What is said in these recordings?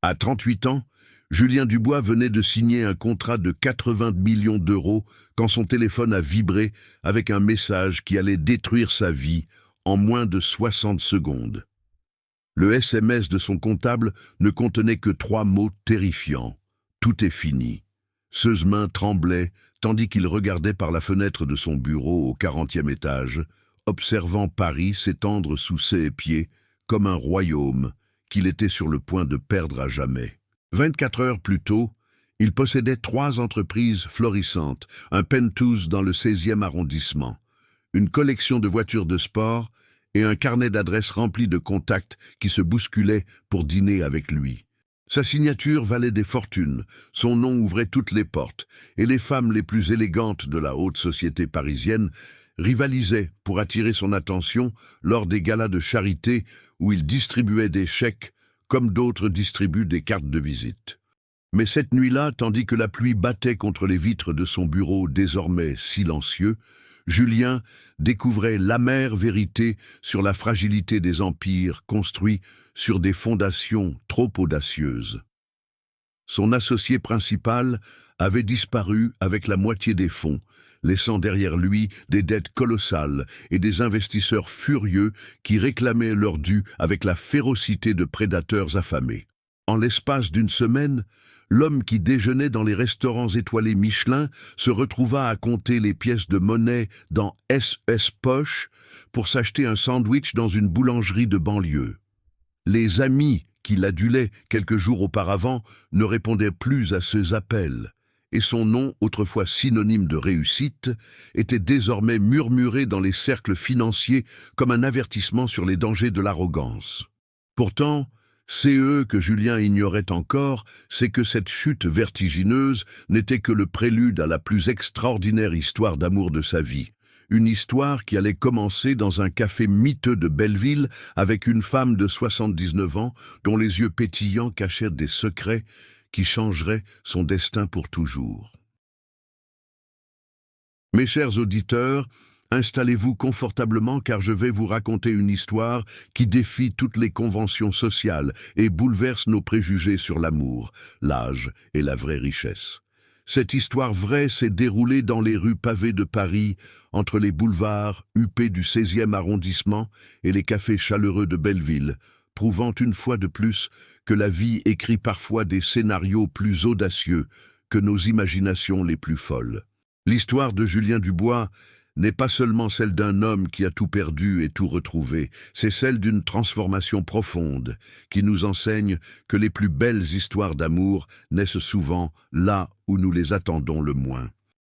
À 38 ans, Julien Dubois venait de signer un contrat de 80 millions d'euros quand son téléphone a vibré avec un message qui allait détruire sa vie en moins de 60 secondes. Le SMS de son comptable ne contenait que 3 mots terrifiants. Tout est fini. Ses mains tremblaient tandis qu'il regardait par la fenêtre de son bureau au 40e étage, observant Paris s'étendre sous ses pieds comme un royaume qu'il était sur le point de perdre à jamais. 24 heures plus tôt, il possédait 3 entreprises florissantes, un penthouse dans le 16e arrondissement, une collection de voitures de sport et un carnet d'adresses rempli de contacts qui se bousculaient pour dîner avec lui. Sa signature valait des fortunes, son nom ouvrait toutes les portes, et les femmes les plus élégantes de la haute société parisienne rivalisaient pour attirer son attention lors des galas de charité où il distribuait des chèques comme d'autres distribuent des cartes de visite. Mais cette nuit-là, tandis que la pluie battait contre les vitres de son bureau désormais silencieux, Julien découvrait l'amère vérité sur la fragilité des empires construits sur des fondations trop audacieuses. Son associé principal avait disparu avec la moitié des fonds, laissant derrière lui des dettes colossales et des investisseurs furieux qui réclamaient leur dû avec la férocité de prédateurs affamés. En l'espace d'une semaine, l'homme qui déjeunait dans les restaurants étoilés Michelin se retrouva à compter les pièces de monnaie dans SS Poche pour s'acheter un sandwich dans une boulangerie de banlieue. Les amis qui l'adulaient quelques jours auparavant ne répondaient plus à ses appels, et son nom, autrefois synonyme de réussite, était désormais murmuré dans les cercles financiers comme un avertissement sur les dangers de l'arrogance. Pourtant, ce que Julien ignorait encore, c'est que cette chute vertigineuse n'était que le prélude à la plus extraordinaire histoire d'amour de sa vie. Une histoire qui allait commencer dans un café miteux de Belleville avec une femme de 79 ans dont les yeux pétillants cachaient des secrets qui changeraient son destin pour toujours. Mes chers auditeurs, installez-vous confortablement car je vais vous raconter une histoire qui défie toutes les conventions sociales et bouleverse nos préjugés sur l'amour, l'âge et la vraie richesse. Cette histoire vraie s'est déroulée dans les rues pavées de Paris, entre les boulevards huppés du 16e arrondissement et les cafés chaleureux de Belleville, prouvant une fois de plus que la vie écrit parfois des scénarios plus audacieux que nos imaginations les plus folles. L'histoire de Julien Dubois n'est pas seulement celle d'un homme qui a tout perdu et tout retrouvé, c'est celle d'une transformation profonde qui nous enseigne que les plus belles histoires d'amour naissent souvent là où nous les attendons le moins.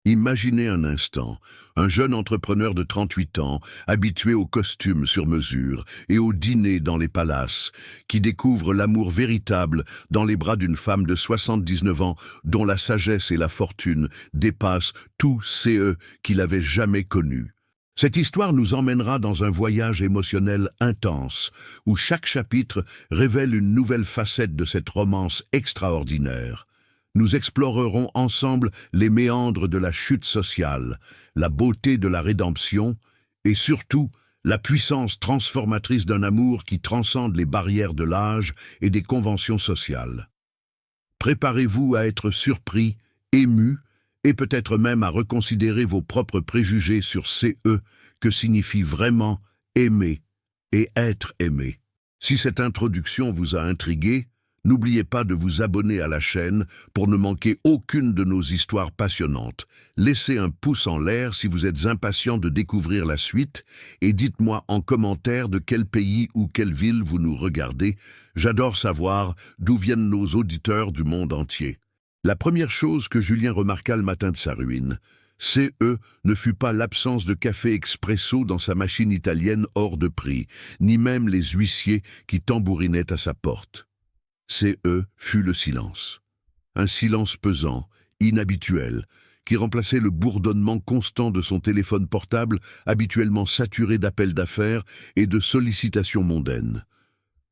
Imaginez un instant, un jeune entrepreneur de 38 ans, habitué aux costumes sur mesure et aux dîners dans les palaces, qui découvre l'amour véritable dans les bras d'une femme de 79 ans dont la sagesse et la fortune dépassent tous ceux qu'il avait jamais connus. Cette histoire nous emmènera dans un voyage émotionnel intense, où chaque chapitre révèle une nouvelle facette de cette romance extraordinaire. Nous explorerons ensemble les méandres de la chute sociale, la beauté de la rédemption et surtout la puissance transformatrice d'un amour qui transcende les barrières de l'âge et des conventions sociales. Préparez-vous à être surpris, ému et peut-être même à reconsidérer vos propres préjugés sur que signifie vraiment aimer et être aimé. Si cette introduction vous a intrigué, n'oubliez pas de vous abonner à la chaîne pour ne manquer aucune de nos histoires passionnantes. Laissez un pouce en l'air si vous êtes impatient de découvrir la suite et dites-moi en commentaire de quel pays ou quelle ville vous nous regardez. J'adore savoir d'où viennent nos auditeurs du monde entier. La première chose que Julien remarqua le matin de sa ruine, ne fut pas l'absence de café expresso dans sa machine italienne hors de prix, ni même les huissiers qui tambourinaient à sa porte. Fut le silence. Un silence pesant, inhabituel, qui remplaçait le bourdonnement constant de son téléphone portable, habituellement saturé d'appels d'affaires et de sollicitations mondaines.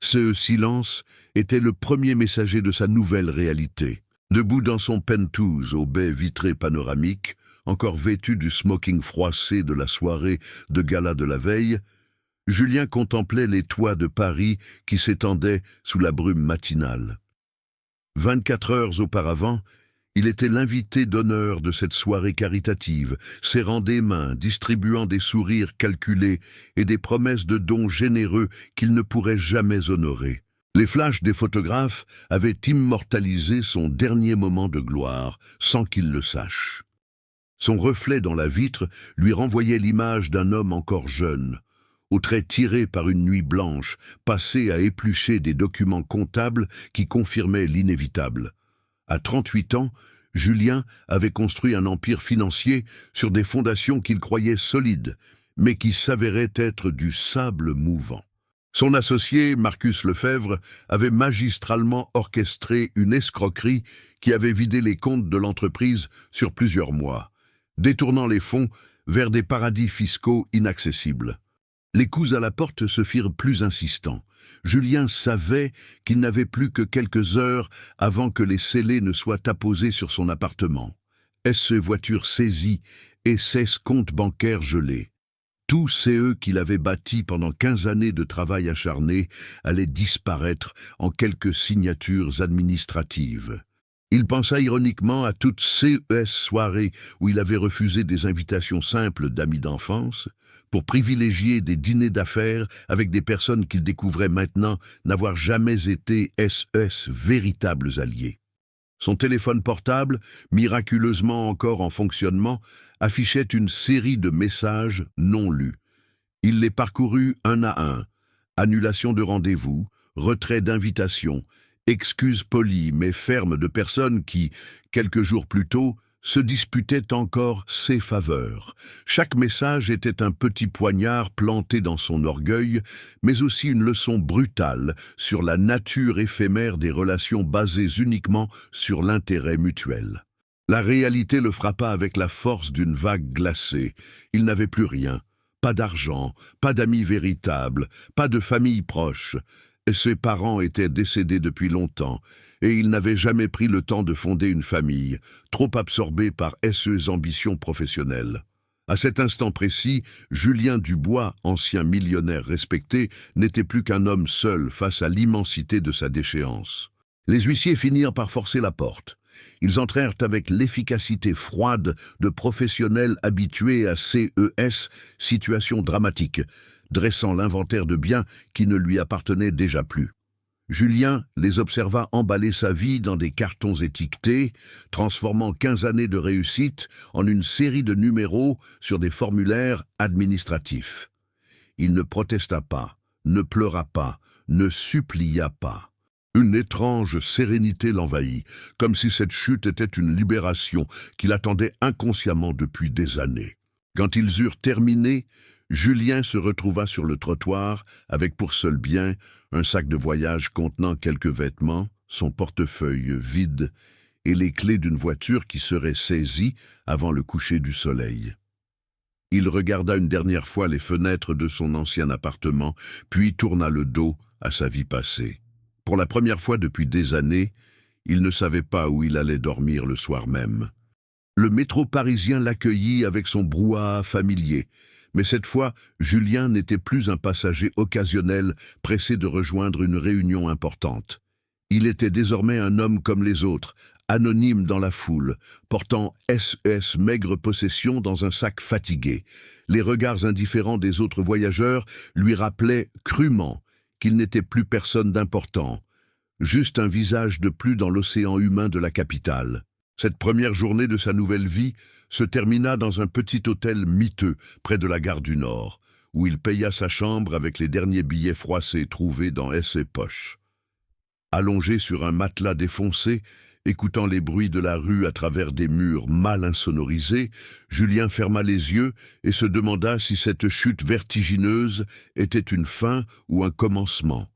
Ce silence était le premier messager de sa nouvelle réalité. Debout dans son penthouse aux baies vitrées panoramiques, encore vêtu du smoking froissé de la soirée de gala de la veille, Julien contemplait les toits de Paris qui s'étendaient sous la brume matinale. 24 heures auparavant, il était l'invité d'honneur de cette soirée caritative, serrant des mains, distribuant des sourires calculés et des promesses de dons généreux qu'il ne pourrait jamais honorer. Les flashs des photographes avaient immortalisé son dernier moment de gloire, sans qu'il le sache. Son reflet dans la vitre lui renvoyait l'image d'un homme encore jeune, aux traits tirés par une nuit blanche, passé à éplucher des documents comptables qui confirmaient l'inévitable. À 38 ans, Julien avait construit un empire financier sur des fondations qu'il croyait solides, mais qui s'avéraient être du sable mouvant. Son associé, Marcus Lefebvre, avait magistralement orchestré une escroquerie qui avait vidé les comptes de l'entreprise sur plusieurs mois, détournant les fonds vers des paradis fiscaux inaccessibles. Les coups à la porte se firent plus insistants. Julien savait qu'il n'avait plus que quelques heures avant que les scellés ne soient apposés sur son appartement. S voitures saisies et 16 comptes bancaires gelés. Tous CE qu'il avait bâtis pendant 15 années de travail acharné allaient disparaître en quelques signatures administratives. Il pensa ironiquement à toutes ces soirées où il avait refusé des invitations simples d'amis d'enfance pour privilégier des dîners d'affaires avec des personnes qu'il découvrait maintenant n'avoir jamais été véritables alliés. Son téléphone portable, miraculeusement encore en fonctionnement, affichait une série de messages non lus. Il les parcourut un à un. Annulation de rendez-vous, retrait d'invitation, excuses polies mais fermes de personnes qui, quelques jours plus tôt, se disputaient encore ses faveurs. Chaque message était un petit poignard planté dans son orgueil, mais aussi une leçon brutale sur la nature éphémère des relations basées uniquement sur l'intérêt mutuel. La réalité le frappa avec la force d'une vague glacée. Il n'avait plus rien. Pas d'argent, pas d'amis véritables, pas de famille proche. Ses parents étaient décédés depuis longtemps, et il n'avait jamais pris le temps de fonder une famille, trop absorbé par ses ambitions professionnelles. À cet instant précis, Julien Dubois, ancien millionnaire respecté, n'était plus qu'un homme seul face à l'immensité de sa déchéance. Les huissiers finirent par forcer la porte. Ils entrèrent avec l'efficacité froide de professionnels habitués à CES, situation dramatique, dressant l'inventaire de biens qui ne lui appartenaient déjà plus. Julien les observa emballer sa vie dans des cartons étiquetés, transformant 15 années de réussite en une série de numéros sur des formulaires administratifs. Il ne protesta pas, ne pleura pas, ne supplia pas. Une étrange sérénité l'envahit, comme si cette chute était une libération qu'il attendait inconsciemment depuis des années. Quand ils eurent terminé, Julien se retrouva sur le trottoir avec pour seul bien un sac de voyage contenant quelques vêtements, son portefeuille vide et les clés d'une voiture qui serait saisie avant le coucher du soleil. Il regarda une dernière fois les fenêtres de son ancien appartement, puis tourna le dos à sa vie passée. Pour la première fois depuis des années, il ne savait pas où il allait dormir le soir même. Le métro parisien l'accueillit avec son brouhaha familier, mais cette fois, Julien n'était plus un passager occasionnel pressé de rejoindre une réunion importante. Il était désormais un homme comme les autres, anonyme dans la foule, portant maigre possession dans un sac fatigué. Les regards indifférents des autres voyageurs lui rappelaient crûment qu'il n'était plus personne d'important, juste un visage de plus dans l'océan humain de la capitale. Cette première journée de sa nouvelle vie se termina dans un petit hôtel miteux près de la gare du Nord, où il paya sa chambre avec les derniers billets froissés trouvés dans ses poches. Allongé sur un matelas défoncé, écoutant les bruits de la rue à travers des murs mal insonorisés, Julien ferma les yeux et se demanda si cette chute vertigineuse était une fin ou un commencement.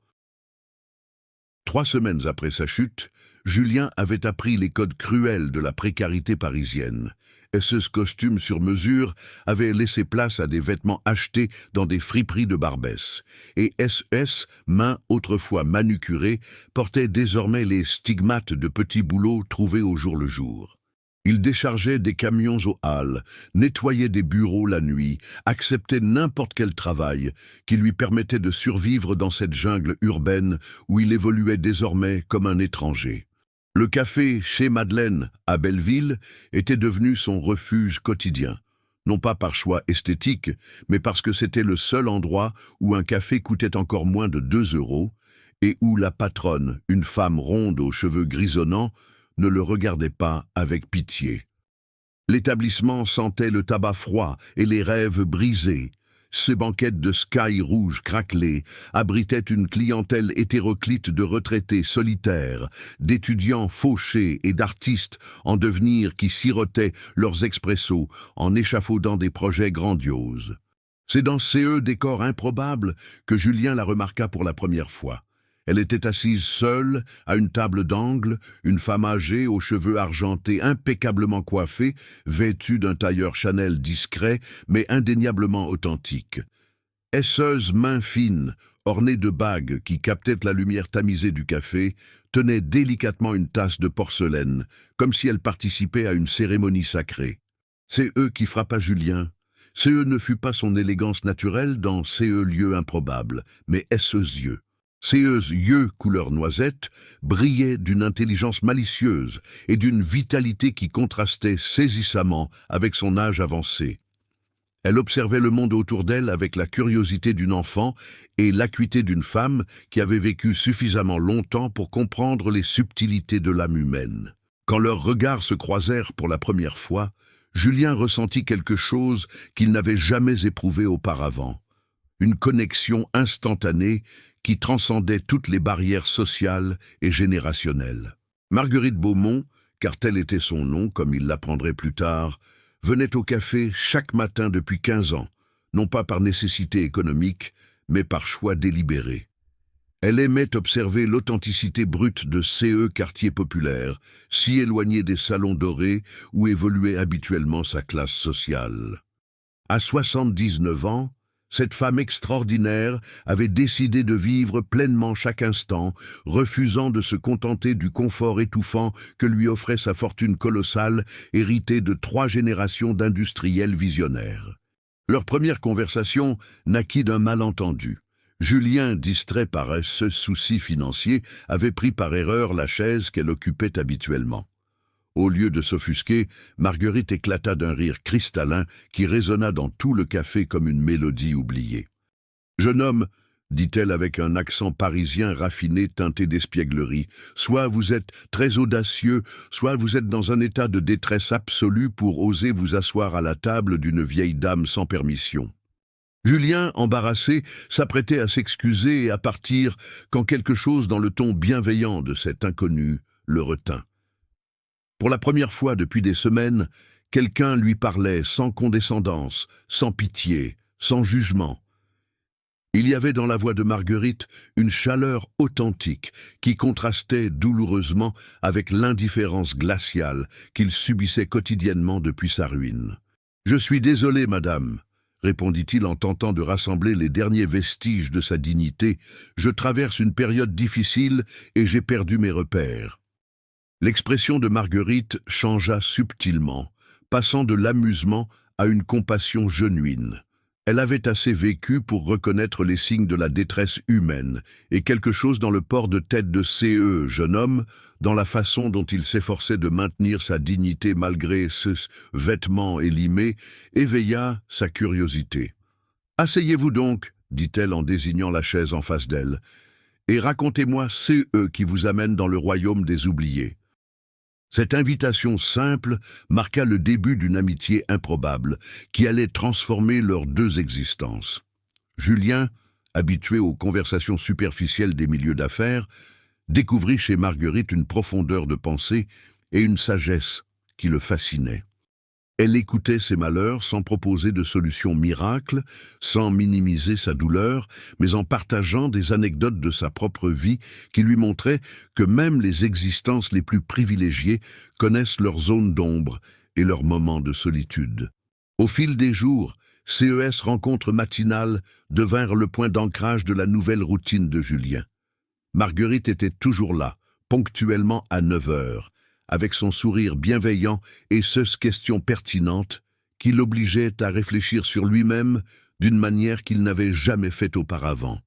3 semaines après sa chute, Julien avait appris les codes cruels de la précarité parisienne. Ce costume sur mesure avait laissé place à des vêtements achetés dans des friperies de Barbès. Et mains autrefois manucurées, portaient désormais les stigmates de petits boulots trouvés au jour le jour. Il déchargeait des camions aux halles, nettoyait des bureaux la nuit, acceptait n'importe quel travail qui lui permettait de survivre dans cette jungle urbaine où il évoluait désormais comme un étranger. Le café chez Madeleine, à Belleville, était devenu son refuge quotidien. Non pas par choix esthétique, mais parce que c'était le seul endroit où un café coûtait encore moins de 2 € et où la patronne, une femme ronde aux cheveux grisonnants, ne le regardait pas avec pitié. L'établissement sentait le tabac froid et les rêves brisés. Ces banquettes de sky rouge craquelées abritaient une clientèle hétéroclite de retraités solitaires, d'étudiants fauchés et d'artistes en devenir qui sirotaient leurs expressos en échafaudant des projets grandioses. C'est dans ces décors improbables que Julien la remarqua pour la première fois. Elle était assise seule, à une table d'angle, une femme âgée aux cheveux argentés impeccablement coiffés, vêtue d'un tailleur Chanel discret, mais indéniablement authentique. Esseuse main fine, ornée de bagues qui captaient la lumière tamisée du café, tenait délicatement une tasse de porcelaine, comme si elle participait à une cérémonie sacrée. C'est eux qui frappa Julien. Ce ne fut pas son élégance naturelle dans ces lieux improbables, mais esses yeux. Ses yeux couleur noisette brillaient d'une intelligence malicieuse et d'une vitalité qui contrastait saisissamment avec son âge avancé. Elle observait le monde autour d'elle avec la curiosité d'une enfant et l'acuité d'une femme qui avait vécu suffisamment longtemps pour comprendre les subtilités de l'âme humaine. Quand leurs regards se croisèrent pour la première fois, Julien ressentit quelque chose qu'il n'avait jamais éprouvé auparavant. Une connexion instantanée qui transcendait toutes les barrières sociales et générationnelles. Marguerite Beaumont, car tel était son nom, comme il l'apprendrait plus tard, venait au café chaque matin depuis 15 ans, non pas par nécessité économique, mais par choix délibéré. Elle aimait observer l'authenticité brute de ces quartiers populaires, si éloignés des salons dorés où évoluait habituellement sa classe sociale. À 79 ans, cette femme extraordinaire avait décidé de vivre pleinement chaque instant, refusant de se contenter du confort étouffant que lui offrait sa fortune colossale, héritée de 3 générations d'industriels visionnaires. Leur première conversation naquit d'un malentendu. Julien, distrait par ce souci financier, avait pris par erreur la chaise qu'elle occupait habituellement. Au lieu de s'offusquer, Marguerite éclata d'un rire cristallin qui résonna dans tout le café comme une mélodie oubliée. « Jeune homme, dit-elle avec un accent parisien raffiné teinté d'espièglerie, soit vous êtes très audacieux, soit vous êtes dans un état de détresse absolue pour oser vous asseoir à la table d'une vieille dame sans permission. » Julien, embarrassé, s'apprêtait à s'excuser et à partir quand quelque chose dans le ton bienveillant de cet inconnu le retint. Pour la première fois depuis des semaines, quelqu'un lui parlait sans condescendance, sans pitié, sans jugement. Il y avait dans la voix de Marguerite une chaleur authentique qui contrastait douloureusement avec l'indifférence glaciale qu'il subissait quotidiennement depuis sa ruine. « Je suis désolé, madame, » répondit-il en tentant de rassembler les derniers vestiges de sa dignité. « Je traverse une période difficile et j'ai perdu mes repères. » L'expression de Marguerite changea subtilement, passant de l'amusement à une compassion genuine. Elle avait assez vécu pour reconnaître les signes de la détresse humaine, et quelque chose dans le port de tête de ce jeune homme, dans la façon dont il s'efforçait de maintenir sa dignité malgré ses vêtements élimés, éveilla sa curiosité. « Asseyez-vous donc, dit-elle en désignant la chaise en face d'elle, et racontez-moi ce qui vous amène dans le royaume des oubliés. » Cette invitation simple marqua le début d'une amitié improbable qui allait transformer leurs 2 existences. Julien, habitué aux conversations superficielles des milieux d'affaires, découvrit chez Marguerite une profondeur de pensée et une sagesse qui le fascinaient. Elle écoutait ses malheurs sans proposer de solution miracle, sans minimiser sa douleur, mais en partageant des anecdotes de sa propre vie qui lui montraient que même les existences les plus privilégiées connaissent leurs zones d'ombre et leurs moments de solitude. Au fil des jours, ces rencontres matinales devinrent le point d'ancrage de la nouvelle routine de Julien. Marguerite était toujours là, ponctuellement à 9 heures, avec son sourire bienveillant et ces questions pertinentes qui l'obligeaient à réfléchir sur lui-même d'une manière qu'il n'avait jamais faite auparavant.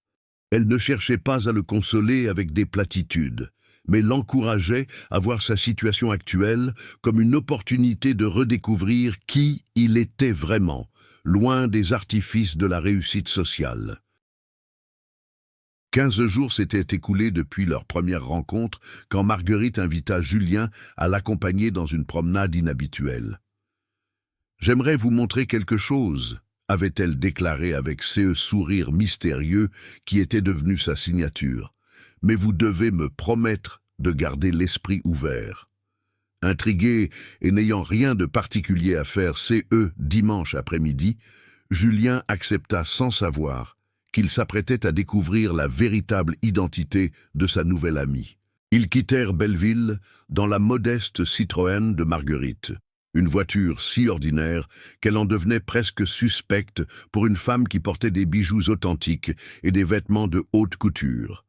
Elle ne cherchait pas à le consoler avec des platitudes, mais l'encourageait à voir sa situation actuelle comme une opportunité de redécouvrir qui il était vraiment, loin des artifices de la réussite sociale. 15 jours s'étaient écoulés depuis leur première rencontre quand Marguerite invita Julien à l'accompagner dans une promenade inhabituelle. « J'aimerais vous montrer quelque chose », avait-elle déclaré avec ce sourire mystérieux qui était devenu sa signature. « Mais vous devez me promettre de garder l'esprit ouvert. » Intrigué et n'ayant rien de particulier à faire dimanche après-midi, Julien accepta sans savoir qu'il s'apprêtait à découvrir la véritable identité de sa nouvelle amie. Ils quittèrent Belleville dans la modeste Citroën de Marguerite, une voiture si ordinaire qu'elle en devenait presque suspecte pour une femme qui portait des bijoux authentiques et des vêtements de haute couture.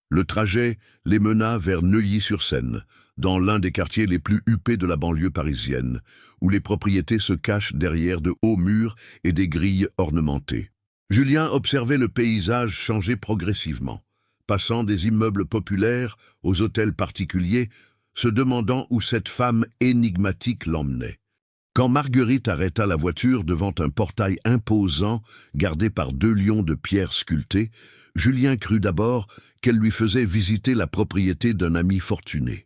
Le trajet les mena vers Neuilly-sur-Seine, dans l'un des quartiers les plus huppés de la banlieue parisienne, où les propriétés se cachent derrière de hauts murs et des grilles ornementées. Julien observait le paysage changer progressivement, passant des immeubles populaires aux hôtels particuliers, se demandant où cette femme énigmatique l'emmenait. Quand Marguerite arrêta la voiture devant un portail imposant, gardé par 2 lions de pierre sculptés, Julien crut d'abord qu'elle lui faisait visiter la propriété d'un ami fortuné.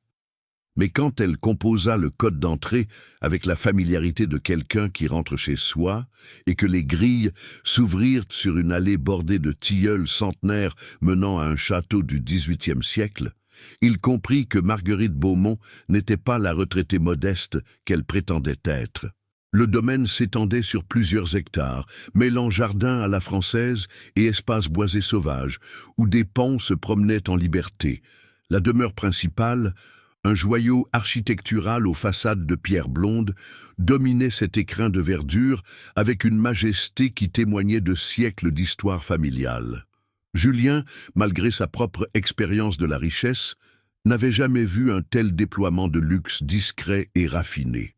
Mais quand elle composa le code d'entrée avec la familiarité de quelqu'un qui rentre chez soi et que les grilles s'ouvrirent sur une allée bordée de tilleuls centenaires menant à un château du XVIIIe siècle, il comprit que Marguerite Beaumont n'était pas la retraitée modeste qu'elle prétendait être. Le domaine s'étendait sur plusieurs hectares, mêlant jardin à la française et espaces boisés sauvages, où des ponts se promenaient en liberté. La demeure principale, un joyau architectural aux façades de pierre blonde, dominait cet écrin de verdure avec une majesté qui témoignait de siècles d'histoire familiale. Julien, malgré sa propre expérience de la richesse, n'avait jamais vu un tel déploiement de luxe discret et raffiné.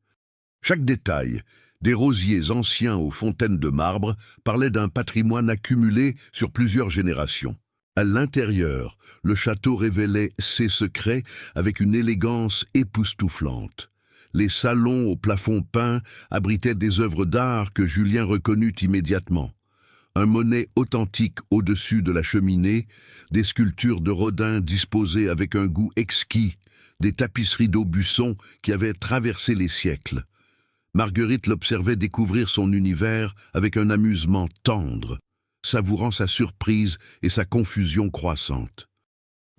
Chaque détail, des rosiers anciens aux fontaines de marbre, parlait d'un patrimoine accumulé sur plusieurs générations. À l'intérieur, le château révélait ses secrets avec une élégance époustouflante. Les salons au plafond peint abritaient des œuvres d'art que Julien reconnut immédiatement. Un Monet authentique au-dessus de la cheminée, des sculptures de Rodin disposées avec un goût exquis, des tapisseries d'Aubusson qui avaient traversé les siècles. Marguerite l'observait découvrir son univers avec un amusement tendre, savourant sa surprise et sa confusion croissante.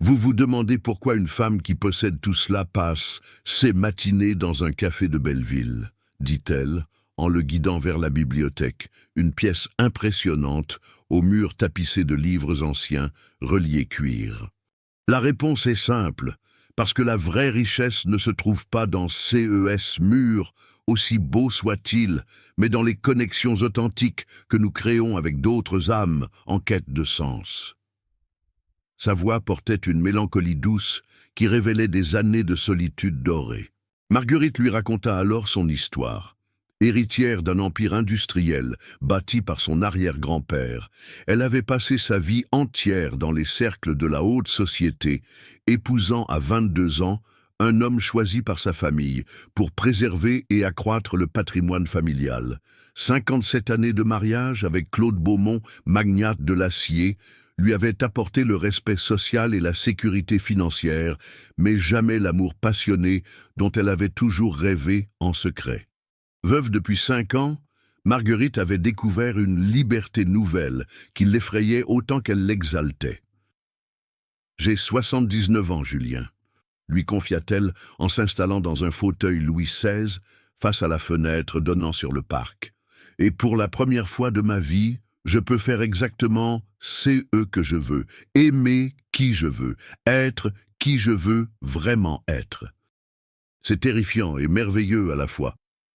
Vous vous demandez pourquoi une femme qui possède tout cela passe ses matinées dans un café de Belleville, dit-elle, en le guidant vers la bibliothèque, une pièce impressionnante, aux murs tapissés de livres anciens, reliés cuir. La réponse est simple, parce que la vraie richesse ne se trouve pas dans ces murs, aussi beaux soient-ils, mais dans les connexions authentiques que nous créons avec d'autres âmes en quête de sens. Sa voix portait une mélancolie douce qui révélait des années de solitude dorée. Marguerite lui raconta alors son histoire. Héritière d'un empire industriel bâti par son arrière-grand-père, elle avait passé sa vie entière dans les cercles de la haute société, épousant à 22 ans un homme choisi par sa famille pour préserver et accroître le patrimoine familial. 57 années de mariage avec Claude Beaumont, magnate de l'acier, lui avaient apporté le respect social et la sécurité financière, mais jamais l'amour passionné dont elle avait toujours rêvé en secret. Veuve depuis 5 ans, Marguerite avait découvert une liberté nouvelle qui l'effrayait autant qu'elle l'exaltait. « J'ai 79 ans, Julien », lui confia-t-elle en s'installant dans un fauteuil Louis XVI face à la fenêtre donnant sur le parc. « Et pour la première fois de ma vie, je peux faire exactement ce que je veux, aimer qui je veux, être qui je veux vraiment être. » C'est terrifiant et merveilleux à la fois.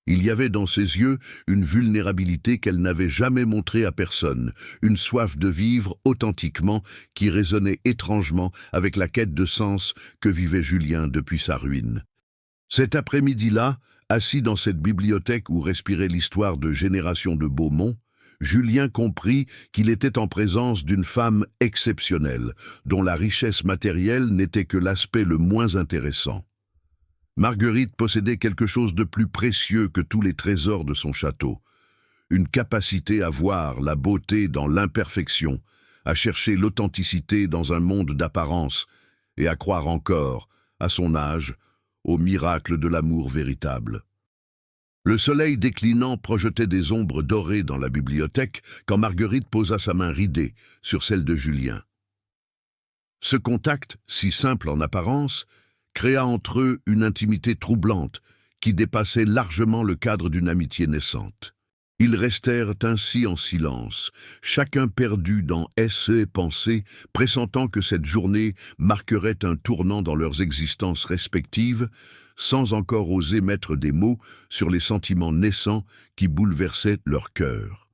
Il y avait dans ses yeux une vulnérabilité qu'elle n'avait jamais montrée à personne, une soif de vivre authentiquement qui résonnait étrangement avec la quête de sens que vivait Julien depuis sa ruine. Cet après-midi-là, assis dans cette bibliothèque où respirait l'histoire de générations de Beaumont, Julien comprit qu'il était en présence d'une femme exceptionnelle, dont la richesse matérielle n'était que l'aspect le moins intéressant. Marguerite possédait quelque chose de plus précieux que tous les trésors de son château, une capacité à voir la beauté dans l'imperfection, à chercher l'authenticité dans un monde d'apparence et à croire encore, à son âge, au miracle de l'amour véritable. Le soleil déclinant projetait des ombres dorées dans la bibliothèque quand Marguerite posa sa main ridée sur celle de Julien. Ce contact, si simple en apparence, créa entre eux une intimité troublante qui dépassait largement le cadre d'une amitié naissante. Ils restèrent ainsi en silence, chacun perdu dans ses pensées, pressentant que cette journée marquerait un tournant dans leurs existences respectives, sans encore oser mettre des mots sur les sentiments naissants qui bouleversaient leur cœur.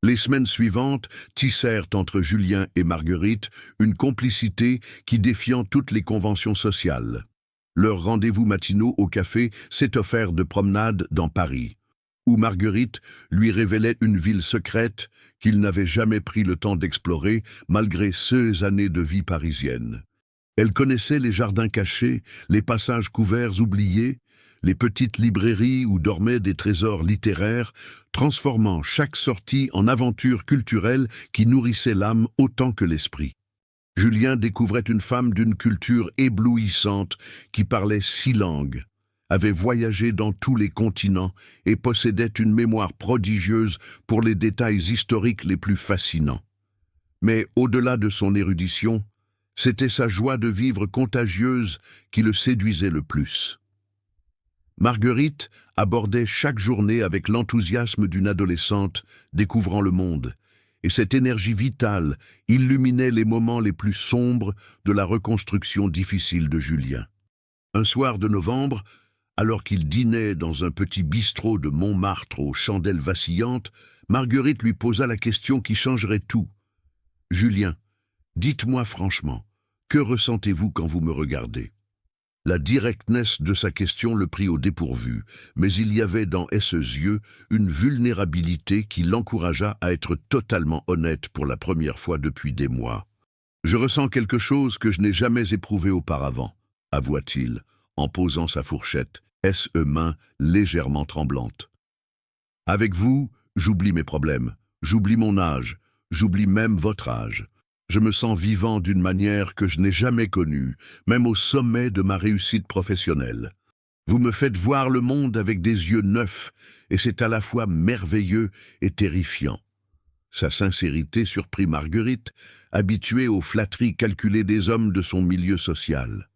Les semaines suivantes tissèrent entre Julien et Marguerite une complicité qui défiant toutes les conventions sociales. Leurs rendez-vous matinaux au café s'est offert de promenades dans Paris, où Marguerite lui révélait une ville secrète qu'il n'avait jamais pris le temps d'explorer malgré ces années de vie parisienne. Elle connaissait les jardins cachés, les passages couverts oubliés, les petites librairies où dormaient des trésors littéraires, transformant chaque sortie en aventure culturelle qui nourrissait l'âme autant que l'esprit. Julien découvrait une femme d'une culture éblouissante qui parlait 6 langues, avait voyagé dans tous les continents et possédait une mémoire prodigieuse pour les détails historiques les plus fascinants. Mais au-delà de son érudition, c'était sa joie de vivre contagieuse qui le séduisait le plus. Marguerite abordait chaque journée avec l'enthousiasme d'une adolescente découvrant le monde, et cette énergie vitale illuminait les moments les plus sombres de la reconstruction difficile de Julien. Un soir de novembre, alors qu'il dînait dans un petit bistrot de Montmartre aux chandelles vacillantes, Marguerite lui posa la question qui changerait tout. « Julien, dites-moi franchement, que ressentez-vous quand vous me regardez ?» La directness de sa question le prit au dépourvu, mais il y avait dans ses yeux une vulnérabilité qui l'encouragea à être totalement honnête pour la première fois depuis des mois. « Je ressens quelque chose que je n'ai jamais éprouvé auparavant, » avoua-t-il, en posant sa fourchette, mains légèrement tremblantes. « Avec vous, j'oublie mes problèmes, j'oublie mon âge, j'oublie même votre âge. Je me sens vivant d'une manière que je n'ai jamais connue, même au sommet de ma réussite professionnelle. Vous me faites voir le monde avec des yeux neufs, et c'est à la fois merveilleux et terrifiant. » Sa sincérité surprit Marguerite, habituée aux flatteries calculées des hommes de son milieu social.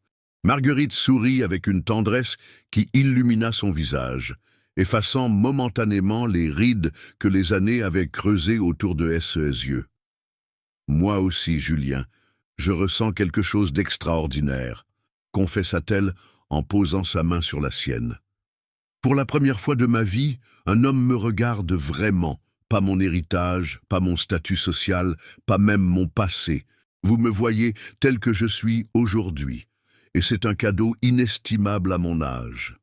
Marguerite sourit avec une tendresse qui illumina son visage, effaçant momentanément les rides que les années avaient creusées autour de ses yeux. « Moi aussi, Julien, je ressens quelque chose d'extraordinaire, » confessa-t-elle en posant sa main sur la sienne. « Pour la première fois de ma vie, un homme me regarde vraiment, pas mon héritage, pas mon statut social, pas même mon passé. Vous me voyez tel que je suis aujourd'hui, et c'est un cadeau inestimable à mon âge. »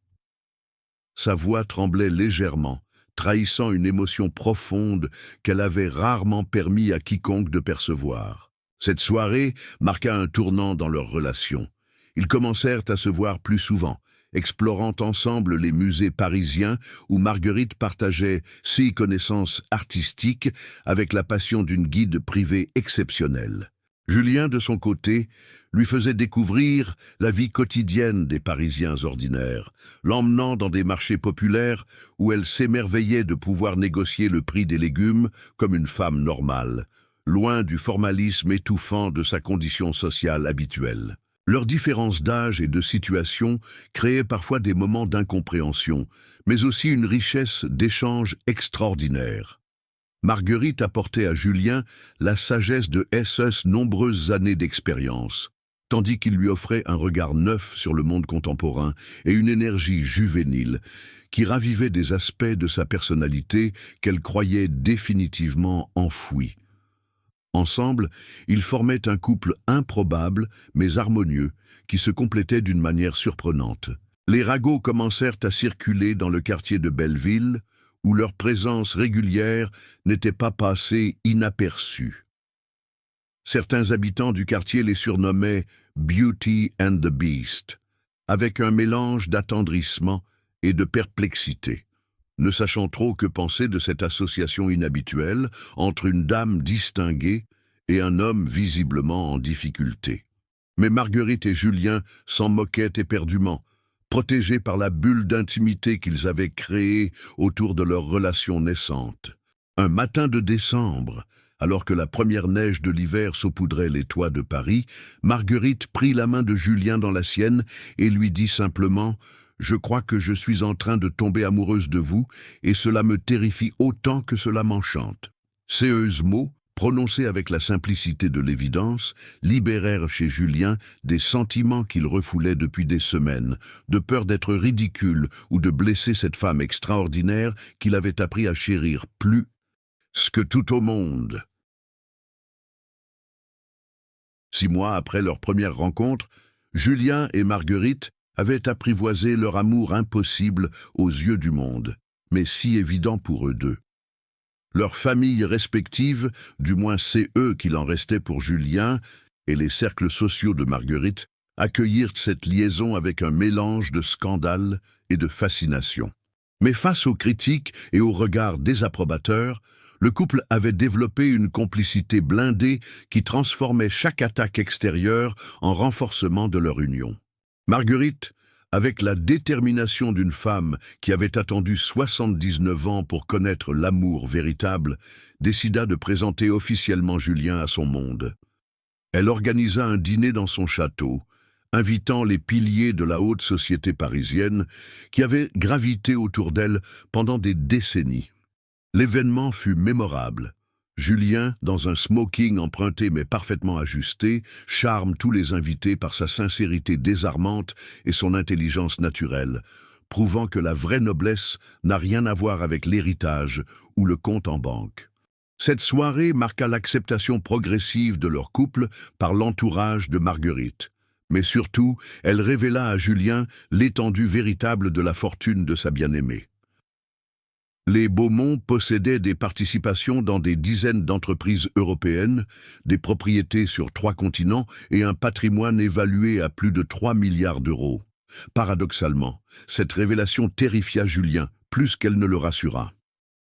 Sa voix tremblait légèrement, trahissant une émotion profonde qu'elle avait rarement permis à quiconque de percevoir. Cette soirée marqua un tournant dans leur relation. Ils commencèrent à se voir plus souvent, explorant ensemble les musées parisiens où Marguerite partageait ses connaissances artistiques avec la passion d'une guide privée exceptionnelle. Julien, de son côté, lui faisait découvrir la vie quotidienne des Parisiens ordinaires, l'emmenant dans des marchés populaires où elle s'émerveillait de pouvoir négocier le prix des légumes comme une femme normale, loin du formalisme étouffant de sa condition sociale habituelle. Leur différence d'âge et de situation créait parfois des moments d'incompréhension, mais aussi une richesse d'échanges extraordinaires. Marguerite apportait à Julien la sagesse de ses nombreuses années d'expérience, tandis qu'il lui offrait un regard neuf sur le monde contemporain et une énergie juvénile qui ravivait des aspects de sa personnalité qu'elle croyait définitivement enfouis. Ensemble, ils formaient un couple improbable mais harmonieux qui se complétait d'une manière surprenante. Les ragots commencèrent à circuler dans le quartier de Belleville, où leur présence régulière n'était pas passée inaperçue. Certains habitants du quartier les surnommaient Beauty and the Beast, avec un mélange d'attendrissement et de perplexité, ne sachant trop que penser de cette association inhabituelle entre une dame distinguée et un homme visiblement en difficulté. Mais Marguerite et Julien s'en moquaient éperdument, protégés par la bulle d'intimité qu'ils avaient créée autour de leur relation naissante. Un matin de décembre, alors que la première neige de l'hiver saupoudrait les toits de Paris, Marguerite prit la main de Julien dans la sienne et lui dit simplement « Je crois que je suis en train de tomber amoureuse de vous et cela me terrifie autant que cela m'enchante. » Ces mots, prononcés avec la simplicité de l'évidence, libérèrent chez Julien des sentiments qu'il refoulait depuis des semaines, de peur d'être ridicule ou de blesser cette femme extraordinaire qu'il avait appris à chérir plus que tout au monde. 6 mois après leur première rencontre, Julien et Marguerite avaient apprivoisé leur amour impossible aux yeux du monde, mais si évident pour eux deux. Leurs familles respectives, du moins c'est eux qu'il en restait pour Julien, et les cercles sociaux de Marguerite, accueillirent cette liaison avec un mélange de scandale et de fascination. Mais face aux critiques et aux regards désapprobateurs, le couple avait développé une complicité blindée qui transformait chaque attaque extérieure en renforcement de leur union. Marguerite, avec la détermination d'une femme qui avait attendu 79 ans pour connaître l'amour véritable, décida de présenter officiellement Julien à son monde. Elle organisa un dîner dans son château, invitant les piliers de la haute société parisienne qui avaient gravité autour d'elle pendant des décennies. L'événement fut mémorable. Julien, dans un smoking emprunté mais parfaitement ajusté, charme tous les invités par sa sincérité désarmante et son intelligence naturelle, prouvant que la vraie noblesse n'a rien à voir avec l'héritage ou le compte en banque. Cette soirée marqua l'acceptation progressive de leur couple par l'entourage de Marguerite. Mais surtout, elle révéla à Julien l'étendue véritable de la fortune de sa bien-aimée. Les Beaumont possédaient des participations dans des dizaines d'entreprises européennes, des propriétés sur 3 continents et un patrimoine évalué à plus de 3 milliards d'euros. Paradoxalement, cette révélation terrifia Julien plus qu'elle ne le rassura.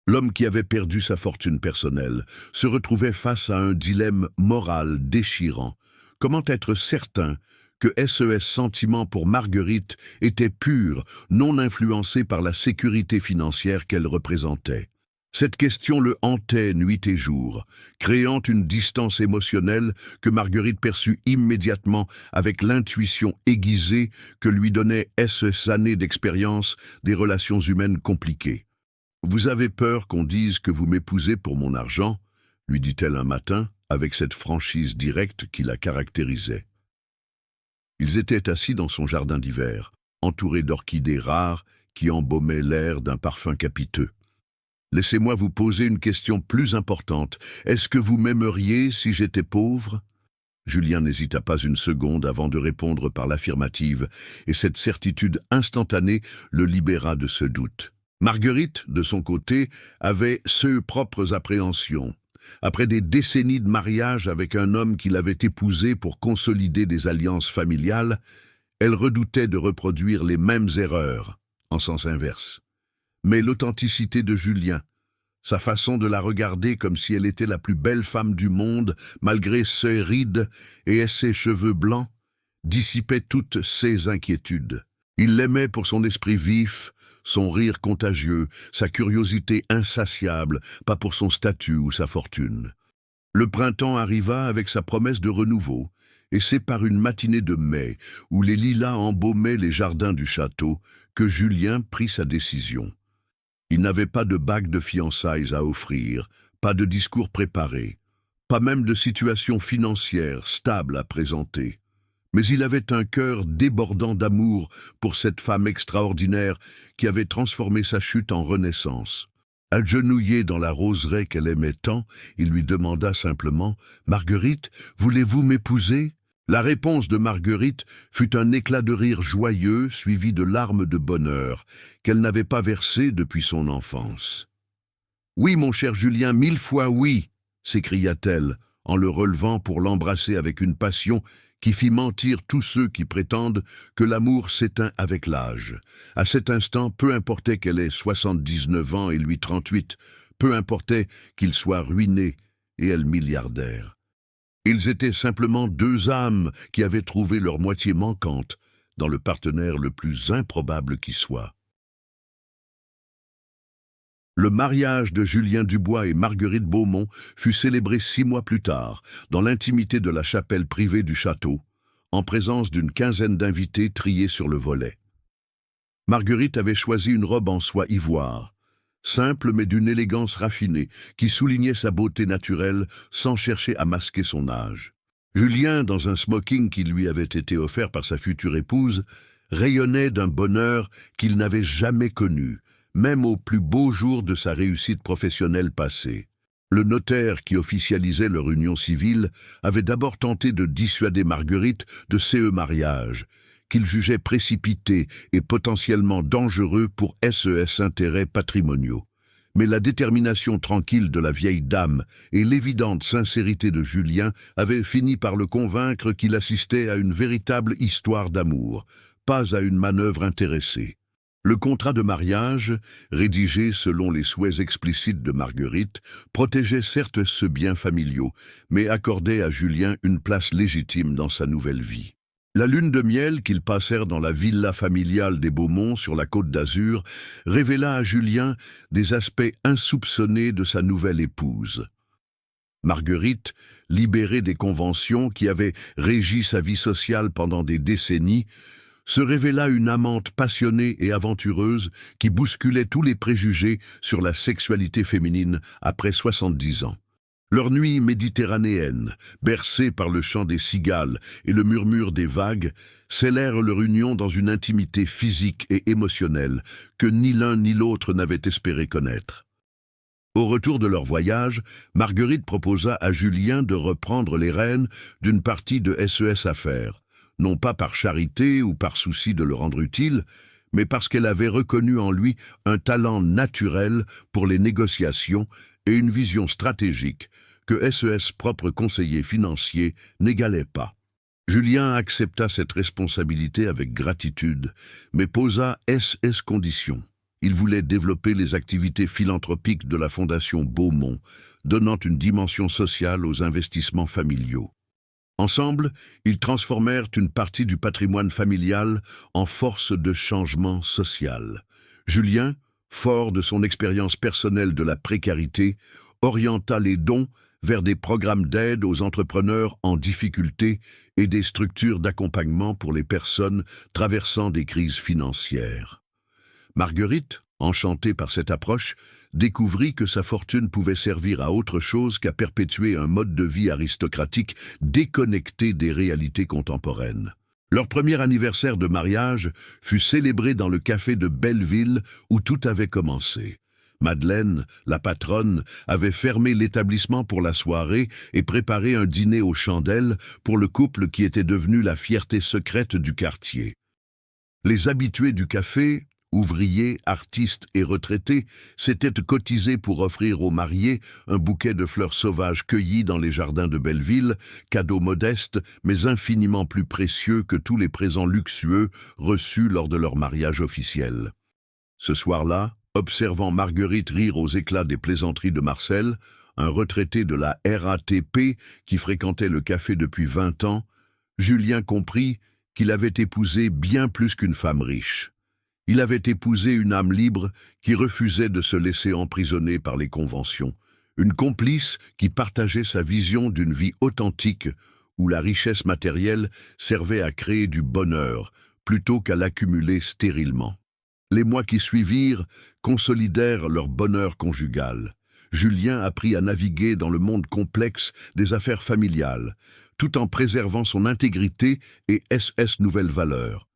L'homme qui avait perdu sa fortune personnelle se retrouvait face à un dilemme moral déchirant. Comment être certain que SES sentiment pour Marguerite était pur, non influencé par la sécurité financière qu'elle représentait? Cette question le hantait nuit et jour, créant une distance émotionnelle que Marguerite perçut immédiatement avec l'intuition aiguisée que lui donnaient ces années d'expérience des relations humaines compliquées. « Vous avez peur qu'on dise que vous m'épousez pour mon argent ?» lui dit-elle un matin, avec cette franchise directe qui la caractérisait. Ils étaient assis dans son jardin d'hiver, entourés d'orchidées rares qui embaumaient l'air d'un parfum capiteux. « Laissez-moi vous poser une question plus importante. Est-ce que vous m'aimeriez si j'étais pauvre ?» Julien n'hésita pas une seconde avant de répondre par l'affirmative, et cette certitude instantanée le libéra de ce doute. Marguerite, de son côté, avait ses propres appréhensions. Après des décennies de mariage avec un homme qui l'avait épousée pour consolider des alliances familiales, elle redoutait de reproduire les mêmes erreurs, en sens inverse. Mais l'authenticité de Julien, sa façon de la regarder comme si elle était la plus belle femme du monde, malgré ses rides et ses cheveux blancs, dissipait toutes ses inquiétudes. Il l'aimait pour son esprit vif, son rire contagieux, sa curiosité insatiable, pas pour son statut ou sa fortune. Le printemps arriva avec sa promesse de renouveau, et c'est par une matinée de mai, où les lilas embaumaient les jardins du château, que Julien prit sa décision. Il n'avait pas de bague de fiançailles à offrir, pas de discours préparé, pas même de situation financière stable à présenter. Mais il avait un cœur débordant d'amour pour cette femme extraordinaire qui avait transformé sa chute en renaissance. Agenouillé dans la roseraie qu'elle aimait tant, il lui demanda simplement « Marguerite, voulez-vous m'épouser ?» La réponse de Marguerite fut un éclat de rire joyeux suivi de larmes de bonheur qu'elle n'avait pas versées depuis son enfance. « Oui, mon cher Julien, 1000 fois oui !» s'écria-t-elle en le relevant pour l'embrasser avec une passion qui fit mentir tous ceux qui prétendent que l'amour s'éteint avec l'âge. À cet instant, peu importait qu'elle ait 79 ans et lui 38, peu importait qu'il soit ruiné et elle milliardaire. Ils étaient simplement deux âmes qui avaient trouvé leur moitié manquante dans le partenaire le plus improbable qui soit. Le mariage de Julien Dubois et Marguerite Beaumont fut célébré 6 mois plus tard, dans l'intimité de la chapelle privée du château, en présence d'une quinzaine d'invités triés sur le volet. Marguerite avait choisi une robe en soie ivoire, simple mais d'une élégance raffinée, qui soulignait sa beauté naturelle sans chercher à masquer son âge. Julien, dans un smoking qui lui avait été offert par sa future épouse, rayonnait d'un bonheur qu'il n'avait jamais connu, même au plus beau jour de sa réussite professionnelle passée. Le notaire qui officialisait leur union civile avait d'abord tenté de dissuader Marguerite de ce mariage, qu'il jugeait précipité et potentiellement dangereux pour ses intérêts patrimoniaux. Mais la détermination tranquille de la vieille dame et l'évidente sincérité de Julien avaient fini par le convaincre qu'il assistait à une véritable histoire d'amour, pas à une manœuvre intéressée. Le contrat de mariage, rédigé selon les souhaits explicites de Marguerite, protégeait certes ce bien familiaux, mais accordait à Julien une place légitime dans sa nouvelle vie. La lune de miel qu'ils passèrent dans la villa familiale des Beaumont sur la Côte d'Azur révéla à Julien des aspects insoupçonnés de sa nouvelle épouse. Marguerite, libérée des conventions qui avaient régi sa vie sociale pendant des décennies, se révéla une amante passionnée et aventureuse qui bousculait tous les préjugés sur la sexualité féminine après 70 ans. Leurs nuits méditerranéennes, bercées par le chant des cigales et le murmure des vagues, scellèrent leur union dans une intimité physique et émotionnelle que ni l'un ni l'autre n'avaient espéré connaître. Au retour de leur voyage, Marguerite proposa à Julien de reprendre les rênes d'une partie de SES Affaires, non pas par charité ou par souci de le rendre utile, mais parce qu'elle avait reconnu en lui un talent naturel pour les négociations et une vision stratégique que SES propre conseiller financier n'égalait pas. Julien accepta cette responsabilité avec gratitude, mais posa SS conditions. Il voulait développer les activités philanthropiques de la Fondation Beaumont, donnant une dimension sociale aux investissements familiaux. Ensemble, ils transformèrent une partie du patrimoine familial en force de changement social. Julien, fort de son expérience personnelle de la précarité, orienta les dons vers des programmes d'aide aux entrepreneurs en difficulté et des structures d'accompagnement pour les personnes traversant des crises financières. Marguerite, enchantée par cette approche, découvrit que sa fortune pouvait servir à autre chose qu'à perpétuer un mode de vie aristocratique déconnecté des réalités contemporaines. Leur premier anniversaire de mariage fut célébré dans le café de Belleville où tout avait commencé. Madeleine, la patronne, avait fermé l'établissement pour la soirée et préparé un dîner aux chandelles pour le couple qui était devenu la fierté secrète du quartier. Les habitués du café, ouvriers, artistes et retraités, s'étaient cotisés pour offrir aux mariés un bouquet de fleurs sauvages cueillies dans les jardins de Belleville, cadeau modeste mais infiniment plus précieux que tous les présents luxueux reçus lors de leur mariage officiel. Ce soir-là, observant Marguerite rire aux éclats des plaisanteries de Marcel, un retraité de la RATP qui fréquentait le café depuis 20 ans, Julien comprit qu'il avait épousé bien plus qu'une femme riche. Il avait épousé une âme libre qui refusait de se laisser emprisonner par les conventions, une complice qui partageait sa vision d'une vie authentique où la richesse matérielle servait à créer du bonheur plutôt qu'à l'accumuler stérilement. Les mois qui suivirent consolidèrent leur bonheur conjugal. Julien apprit à naviguer dans le monde complexe des affaires familiales, tout en préservant son intégrité et SS nouvelles valeurs.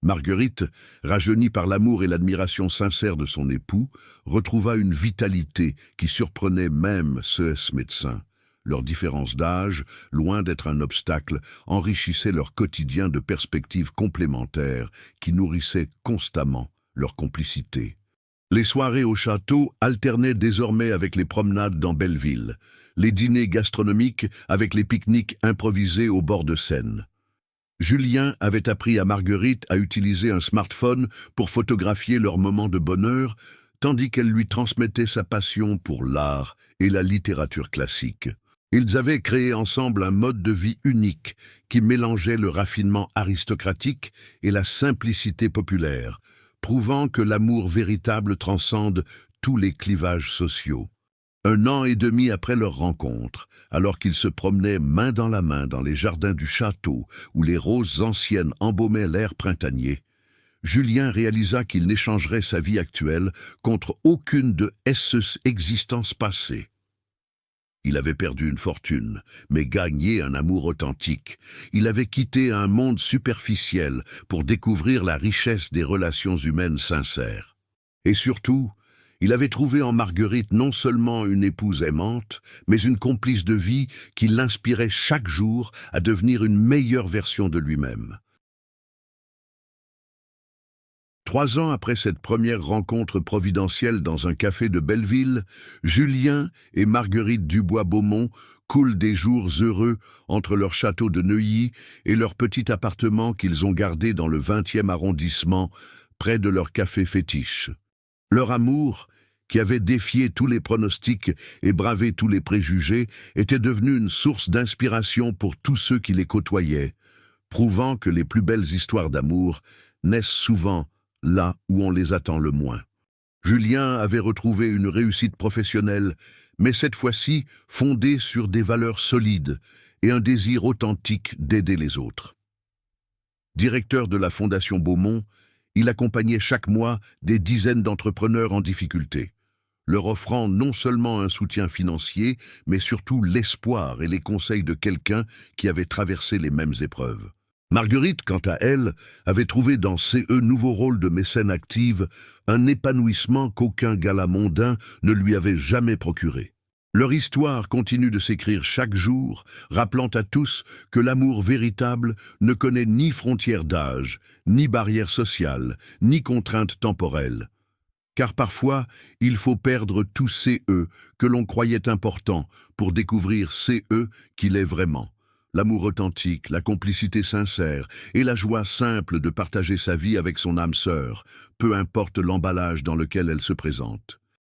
Marguerite, rajeunie par l'amour et l'admiration sincère de son époux, retrouva une vitalité qui surprenait même ce médecin. Leur différence d'âge, loin d'être un obstacle, enrichissait leur quotidien de perspectives complémentaires qui nourrissaient constamment leur complicité. Les soirées au château alternaient désormais avec les promenades dans Belleville, les dîners gastronomiques avec les pique-niques improvisés au bord de Seine. Julien avait appris à Marguerite à utiliser un smartphone pour photographier leurs moments de bonheur, tandis qu'elle lui transmettait sa passion pour l'art et la littérature classique. Ils avaient créé ensemble un mode de vie unique qui mélangeait le raffinement aristocratique et la simplicité populaire, prouvant que l'amour véritable transcende tous les clivages sociaux. 1 an et demi après leur rencontre, alors qu'ils se promenaient main dans les jardins du château où les roses anciennes embaumaient l'air printanier, Julien réalisa qu'il n'échangerait sa vie actuelle contre aucune de ses existences passées. Il avait perdu une fortune, mais gagné un amour authentique. Il avait quitté un monde superficiel pour découvrir la richesse des relations humaines sincères. Et surtout, il avait trouvé en Marguerite non seulement une épouse aimante, mais une complice de vie qui l'inspirait chaque jour à devenir une meilleure version de lui-même. 3 ans après cette première rencontre providentielle dans un café de Belleville, Julien et Marguerite Dubois-Beaumont coulent des jours heureux entre leur château de Neuilly et leur petit appartement qu'ils ont gardé dans le 20e arrondissement, près de leur café fétiche. Leur amour, qui avait défié tous les pronostics et bravé tous les préjugés, était devenu une source d'inspiration pour tous ceux qui les côtoyaient, prouvant que les plus belles histoires d'amour naissent souvent là où on les attend le moins. Julien avait retrouvé une réussite professionnelle, mais cette fois-ci fondée sur des valeurs solides et un désir authentique d'aider les autres. Directeur de la Fondation Beaumont, il accompagnait chaque mois des dizaines d'entrepreneurs en difficulté, leur offrant non seulement un soutien financier, mais surtout l'espoir et les conseils de quelqu'un qui avait traversé les mêmes épreuves. Marguerite, quant à elle, avait trouvé dans ce nouveau rôle de mécène active un épanouissement qu'aucun gala mondain ne lui avait jamais procuré. Leur histoire continue de s'écrire chaque jour, rappelant à tous que l'amour véritable ne connaît ni frontières d'âge, ni barrières sociales, ni contraintes temporelles. Car parfois, il faut perdre tous ces « que l'on croyait importants pour découvrir ces qu'il est vraiment. L'amour authentique, la complicité sincère et la joie simple de partager sa vie avec son âme sœur, peu importe l'emballage dans lequel elle se présente.